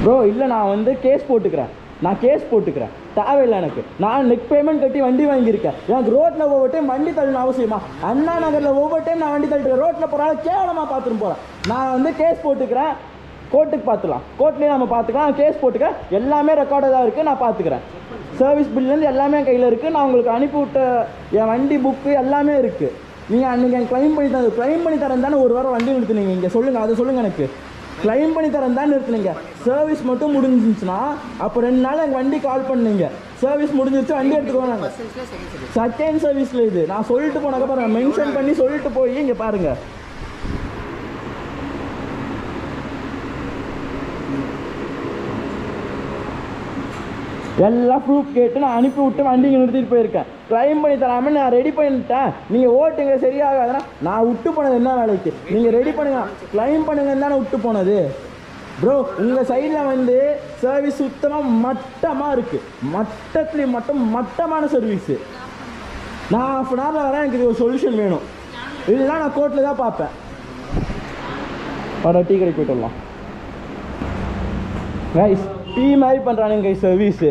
Bro இல்லை நான் வந்து கேஸ் போட்டுக்கிறேன் தேவையில்லை எனக்கு. நான் நெக் பேமெண்ட் கட்டி வண்டி வாங்கியிருக்கேன். எனக்கு ரோட்டில் ஒவ்வொரு டைம் வண்டி தள்ளணும் அவசியமா? அண்ணா நகரில் ஒவ்வொரு டைம் நான் வண்டி தள்ளிட்டு ரோட்டில் போகிறால கேவலமாக பார்த்துட்டு போகிறேன். நான் வந்து கேஸ் போட்டுக்கிறேன். கோர்ட்டுக்கு பார்த்துக்கலாம், கோர்ட்லேயே நம்ம பார்த்துக்கலாம். நான் கேஸ் போட்டுக்கிறேன். எல்லாமே ரெக்கார்டாக தான் இருக்குது, நான் பார்த்துக்கிறேன். சர்வீஸ் பில்லேருந்து எல்லாமே கையில் இருக்குது. நான் உங்களுக்கு அனுப்பிவிட்ட என் வண்டி புக்கு எல்லாமே இருக்குது. நீங்கள் அன்றைக்கி எனக்கு க்ளைம் பண்ணி தரேன் தானே ஒரு வாரம் வண்டி நிறுத்துனீங்க. இங்கே சொல்லுங்கள், அதை சொல்லுங்கள். எனக்கு க்ளைம் பண்ணி தரேன் தான் நிறுத்துனீங்க. சர்வீஸ் மட்டும் முடிஞ்சிருந்துச்சுன்னா அப்போ 2 நாள் எனக்கு வண்டி கால் பண்ணீங்க. சர்வீஸ் முடிஞ்சிருச்சு, வண்டி எடுத்துக்கோங்க. செகண்ட் சர்வீஸில் இது நான் சொல்லிட்டு போனாக்க பாருங்கள், மென்ஷன் பண்ணி சொல்லிட்டு போய் இங்கே பாருங்கள். எல்லாம் ப்ரூஃப் கேட்டு நான் அனுப்பி விட்டு வண்டி நிறுத்திட்டு போயிருக்கேன். க்ளைம் பண்ணி தராமல் நான் ரெடி பண்ணிட்டேன். நீங்கள் ஓட்டுங்க சரியாகாதுன்னா நான் விட்டு போனது என்ன வேலைக்கு? நீங்கள் ரெடி பண்ணுங்க, க்ளைம் பண்ணுங்கன்னு தானே விட்டு போனது. ப்ரோ உங்கள் சைடில் வந்து சர்வீஸ் சுத்தமாக மட்டமாக இருக்குது. மட்டமான சர்வீஸு. நான் ½ அன் ஹவரில் வரேன். எனக்கு இது ஒரு சொல்யூஷன் வேணும். இல்லைன்னா நான் கோர்ட்டில் தான் பார்ப்பேன். டீ கடைக்கு போய்ட்டு வரலாம். கைஸ் டீ மாதிரி பண்ணுறானுங்க கைஸ் சர்வீஸு.